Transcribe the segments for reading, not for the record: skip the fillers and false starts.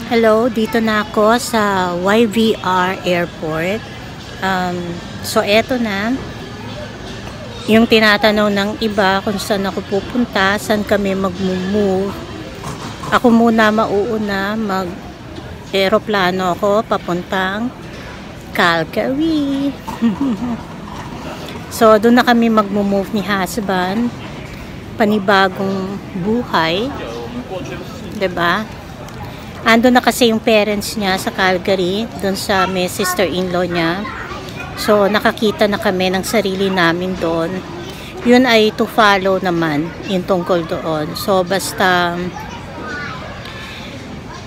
Hello, dito na ako sa YVR Airport. So eto na, yung tinatanong ng iba kung saan ako pupunta, saan kami mag-move. Ako muna mauuna, mag-aeroplano ako papuntang Calgary. So doon na kami mag-move ni husband, panibagong buhay, 'di ba? Ando na kasi yung parents niya sa Calgary, doon sa may sister-in-law niya. So, nakakita na kami ng sarili namin doon. Yun ay to follow naman, yung tungkol doon. So, basta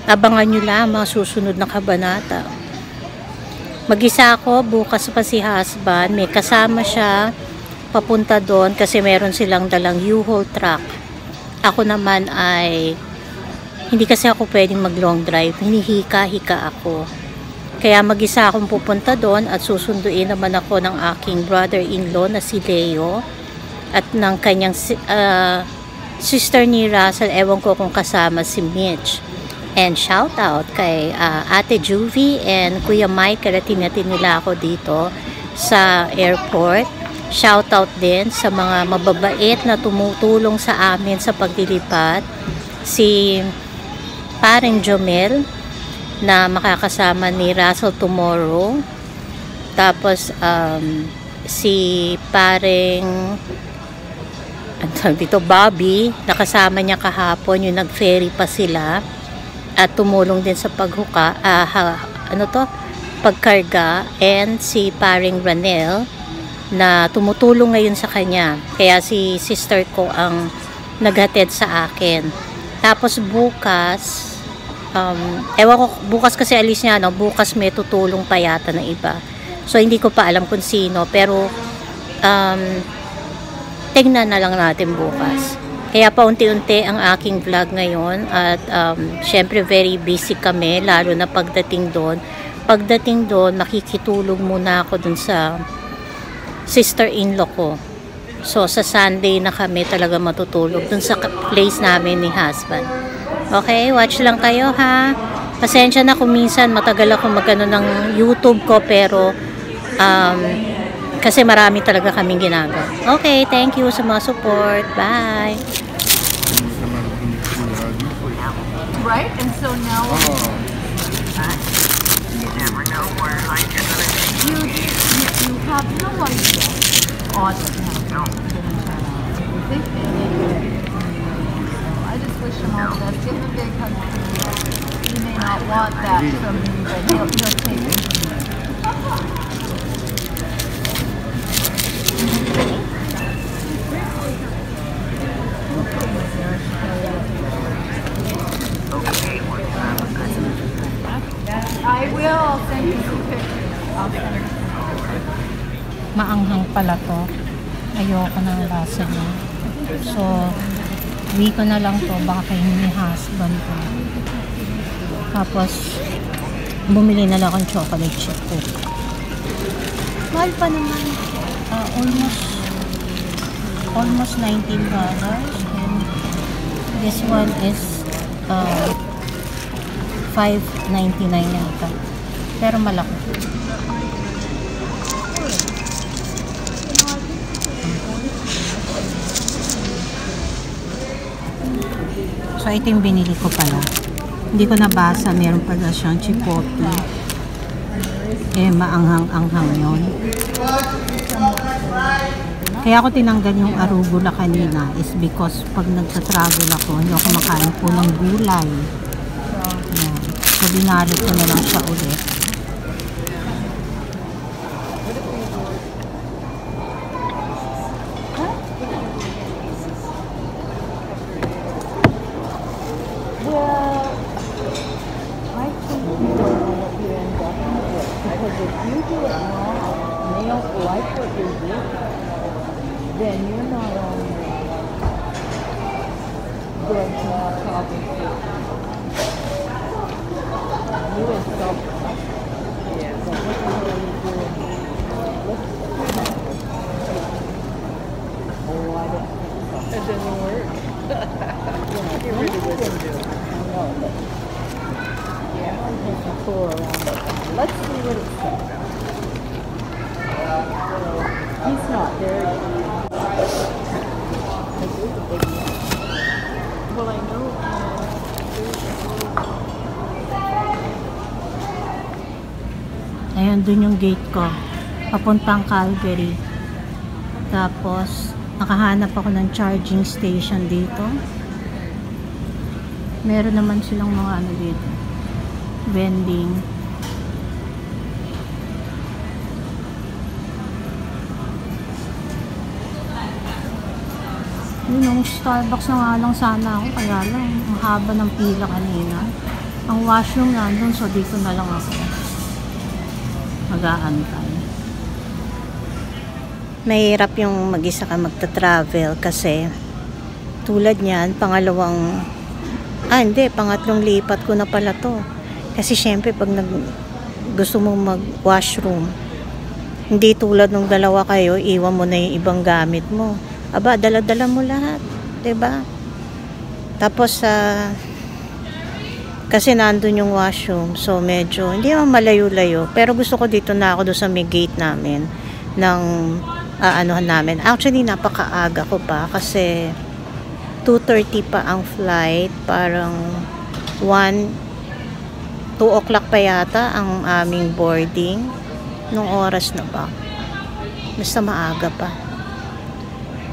abangan nyo lang mga susunod na kabanata. Mag-isa ako, bukas pa si husband. May kasama siya papunta doon kasi meron silang dalang U-Haul truck. Ako naman ay hindi kasi ako pwedeng mag long drive, hinihika-hika ako. Kaya mag-isa akong pupunta doon at susunduin naman ako ng aking brother-in-law na si Leo at ng kanyang sister ni Russell, ewan ko kung kasama si Mitch. And shout out kay Ate Juvie and Kuya Mike, karating natin nila ako dito sa airport. Shout out din sa mga mababait na tumutulong sa amin sa paglilipat. Si Paring Jomel na makakasama ni Russell tomorrow. Tapos si Paring dito Bobby, nakasama niya kahapon, yung nag-ferry pa sila at tumulong din sa paghuka, pagkarga, and si Paring Ranel na tumutulong ngayon sa kanya. Kaya si sister ko ang naghatid sa akin. Tapos bukas, ewan ko, bukas kasi alis niya, no? Bukas may tutulong pa yata ng iba. So, hindi ko pa alam kung sino. Pero, tingnan na lang natin bukas. Kaya paunti-unti ang aking vlog ngayon. At, syempre, very busy kami, lalo na pagdating doon. Pagdating doon, makikitulog muna ako dun sa sister-in-law ko. So, sa Sunday na kami talaga matutulog dun sa place namin ni husband. Okay, watch lang kayo ha. Pasensya na kung minsan matagal ako magano ng YouTube ko, pero kasi marami talaga kaming ginagawa. Okay, thank you sa mga support. Bye! Right? And so now You never know where I get you have no idea. Odd. No. I just wish him all the best. Give him a big hug. He may not want that from me, but he'll take it from me. I will send you some pictures. Maanghang pala to. Ayoko ng lasa niya. So, uwi ko na lang to. Baka kayo ni husband ko. Tapos, bumili na lang akong chocolate chip ko. Mahal pa naman. Almost $19. And this one is $5.99 yata. Pero malaki. So, ito yung binili ko pala. Hindi ko nabasa. Meron pala siyang chipotle. Maanghang-anghang yun. Kaya ako tinanggal yung arugula kanina is because pag nagsa-travel ako, hindi ako makain po ng gulay. Yan. So, binalot ko na lang siya ulit. Then you're not only going to have problems you and self. Yeah. So what the hell are you doing? Oh, I don't. It doesn't work. Yeah, it really doesn't do it. I know. Let's see what it says. He's not there yet. Well, I know. Ayan, dun yung gate ko. Papuntang Calgary. Tapos, nakahanap ako ng charging station dito. Meron naman silang mga ano dito. Vending. Yun, yung Starbucks na nga lang sana ako. Kaya lang, ang haba ng pila kanina. Ang washroom nandun, so dito na lang ako mag-aantay. Mahirap yung mag-isa ka magta-travel kasi tulad niyan, pangatlong lipat ko na pala to. Kasi syempre pag gusto mong mag-washroom, hindi tulad nung dalawa kayo, iwan mo na yung ibang gamit mo. Aba, dala-dala mo lahat, 'di ba? Tapos kasi nandun yung washroom, so medyo hindi naman malayo-layo, pero gusto ko dito na ako doon sa may gate namin ng anuhan namin. Actually, napakaaga ko pa kasi 2:30 pa ang flight, parang 2 o'clock pa yata ang aming boarding. Nung oras na ba? Basta maaga pa.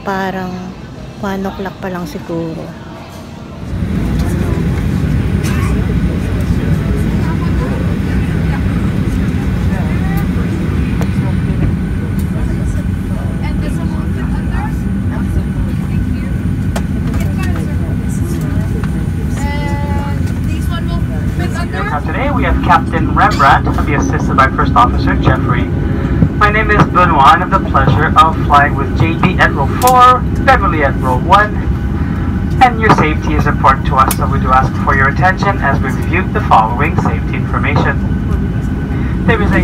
Parang 1 o'clock pa lang siguro. Today we have Captain Rembrandt, to be assisted by First Officer Jeffrey. My name is Benoit, and I have the pleasure of flying with JB at row 4, Beverly at row 1, and your safety is important to us, so we do ask for your attention as we review the following safety information. There is a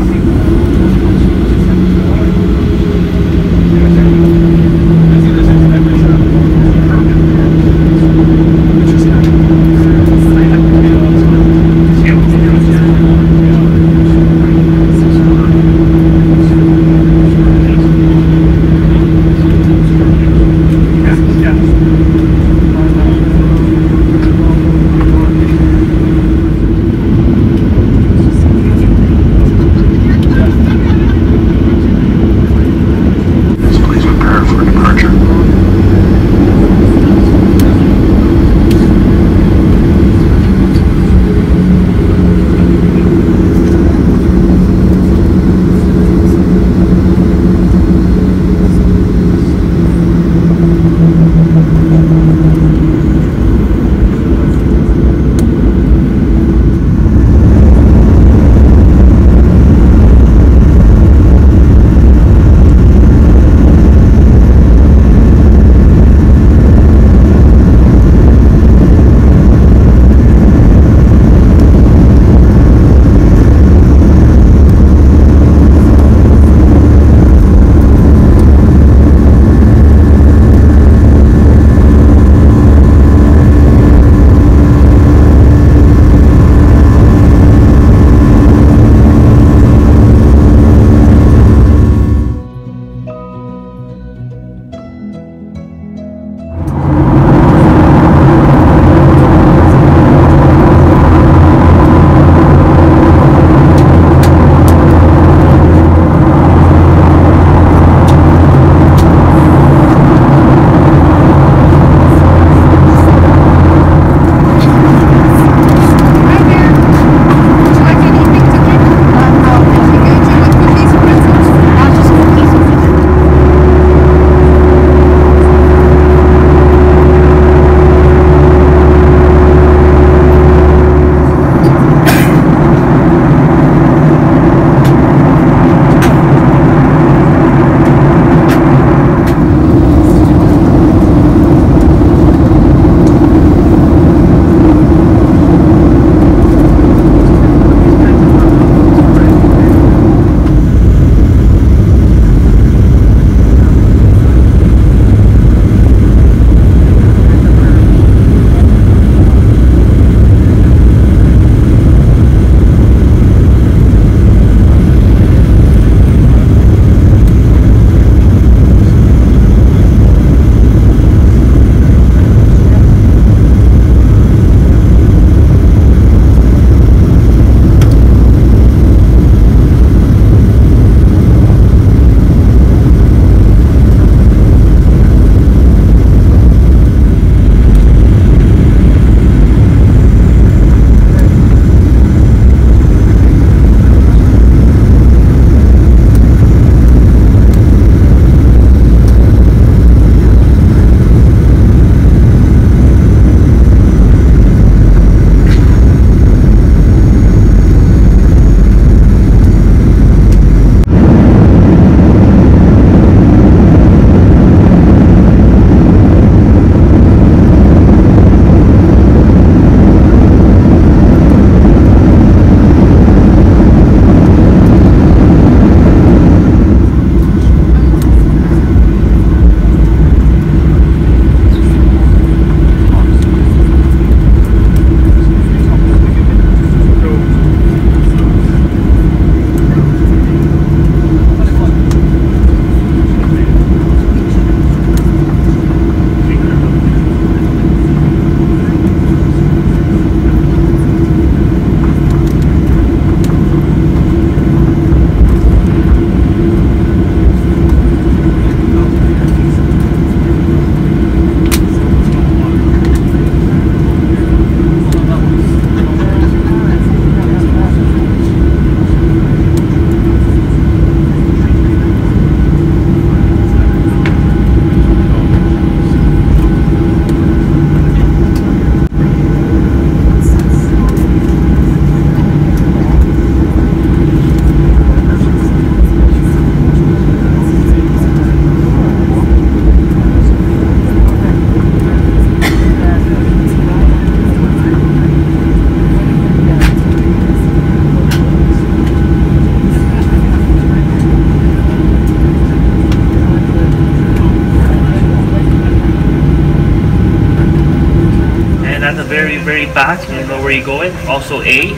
back. You know where you're going. Also A.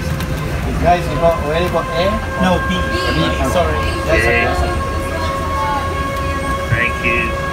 Guys, you got where you got A? No, B. B. Sorry. Okay. Thank you.